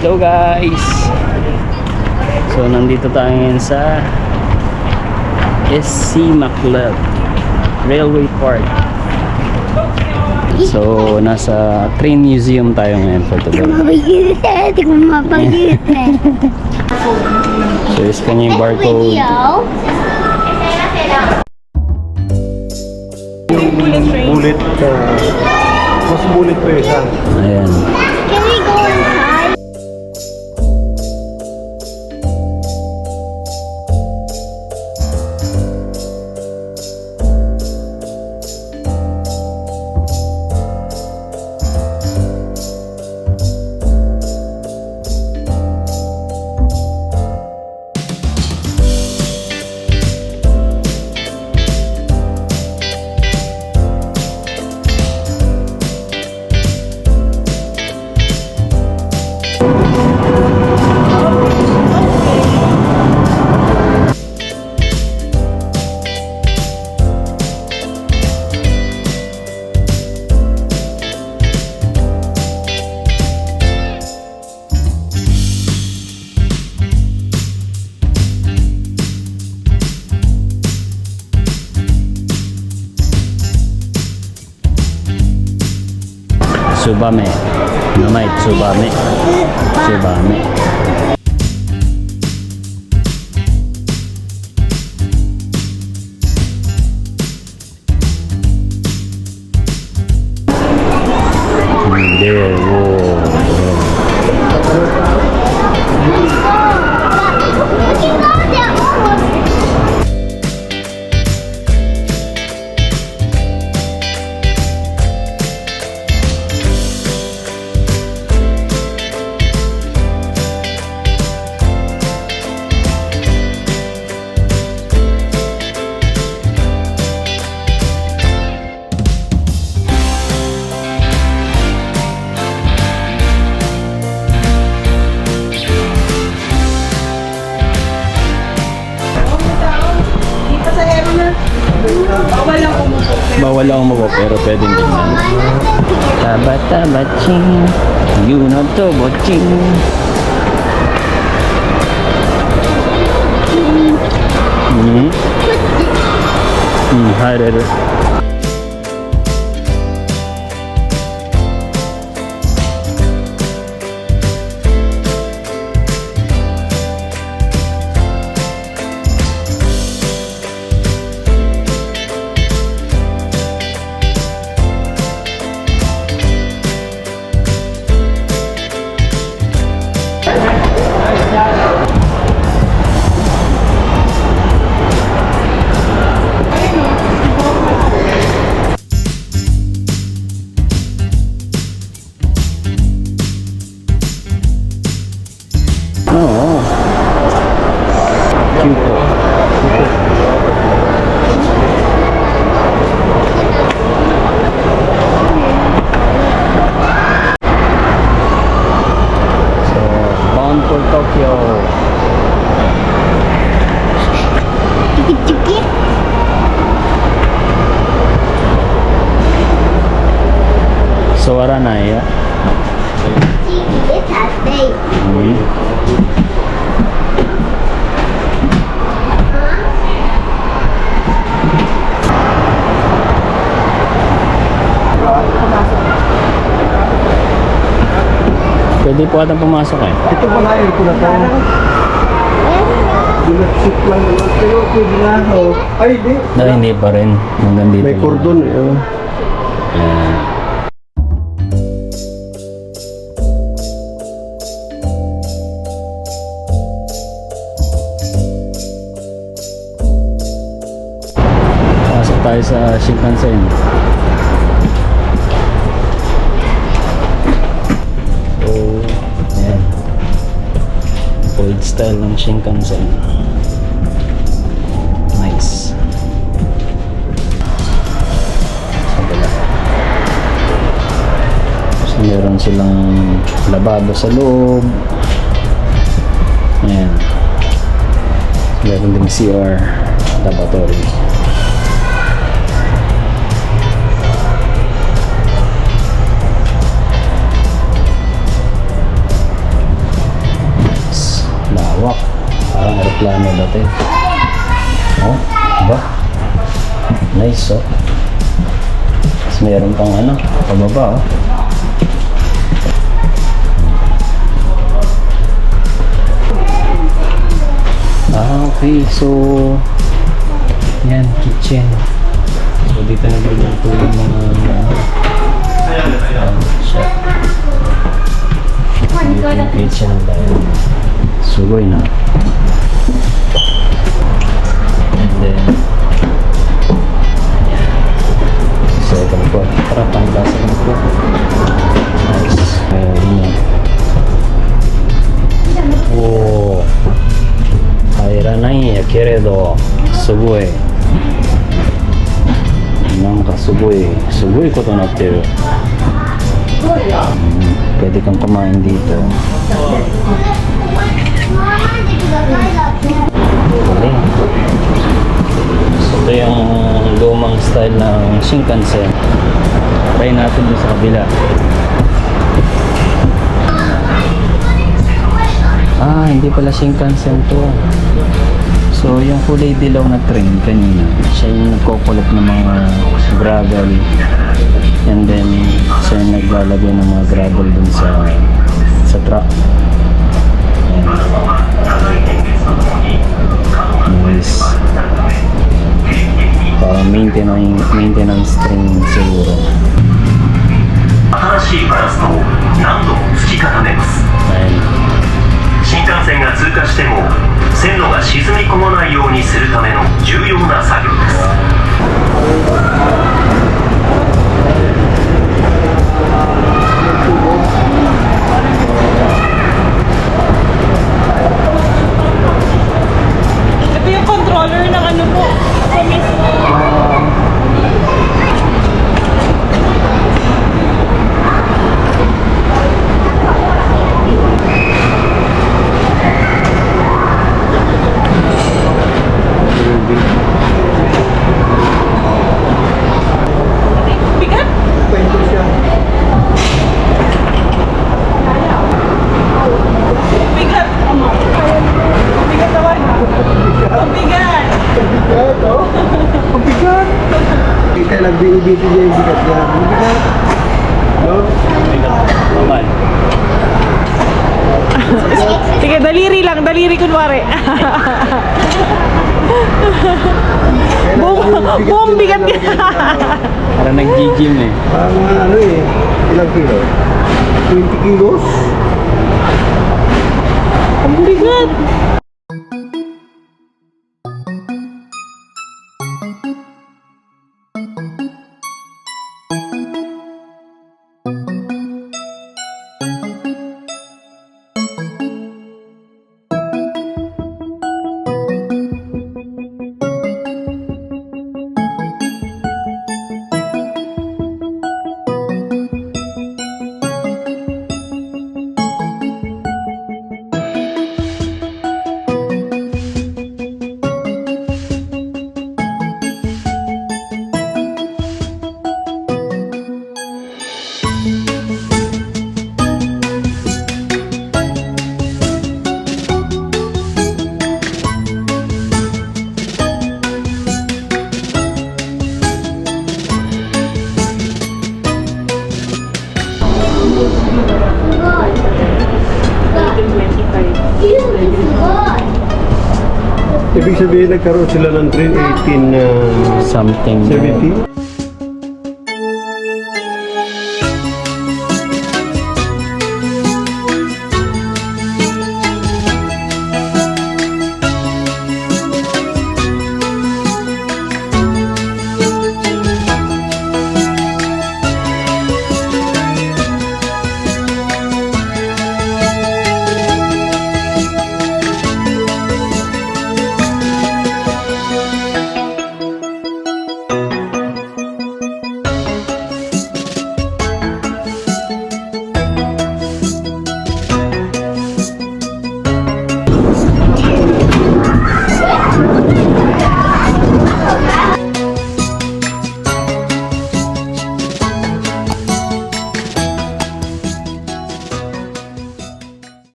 Hello guys! So nandito tayo ngayon sa SC Macleod Railway Park. So nasa train museum tayo ngayon for today. So is kanya yung barcode. Bullet. Mas bullet pa yun ha. Ayan. Can we go inside? Subame. Namay Subame. Subame. There, bawal lang umupo pero pwedeng tingnan. Taba-taba-ching, you know to boching. Harder. Oo. Cute po. So, bound for Tokyo. Chiki-chiki. So, Aranaya. It has day. Pwede po atang pumasok eh. Ito pala aircon na to. Dinapsik lang naman kayo. Pwede na. Oh. Ay, di. Hindi pa rin. Hanggang dito May lang. cordon eh. Oh. Ayan. Pasok tayo sa Shinkansen. So, ayan. Old style ng Shinkansen. Nice. So, meron silang lababo sa loob. Ayan. Meron ding CR, lavatory. aeroplano dati. Oh, ba? Nice, oh. Tapos meron pang ano, pababa, oh. Okay, so yan, kitchen. So dito nagluluto yung mga chef. Dito yung kitchen nila. Sugoy na. And then second floor. Para pangkasa ng floor. Nice. Ayun yan. Oh, 入らないんやけれどすごいなんかすごいことになってる、pwede kang kumain dito. Okay. So ito yung lumang style ng Shinkansen. Try natin dun sa kabila. Hindi pala Shinkansen to. So, yung kulay dilaw na train kanina, siya yung nagkukulot ng mga gravel. And then, siya yung naglalagay ng mga gravel dun sa truck. Ayan. Nice. Maintenance train siguro. 新しいバラストを何度も突き固めます。 Ayan. 新幹線が通過しても線路が沈み込まないようにするための重要な作業です。 Ito yung controller ng ano po. Sa mismo. Bigat? Bigat. Bigat naman. Bigat. Ito? Ang bigat! Hindi tayo nagbinibiti niya yung bigat niya. Ang bigat! No? Naman. Sige, daliri lang. Daliri kunwari. Buong bigat niya. Parang nag-gym eh. Parang ano eh, ilang kilo? 20 kilos? Ang bigat. Ibig sabihin nagkaroon sila ng train 18 Something. 70?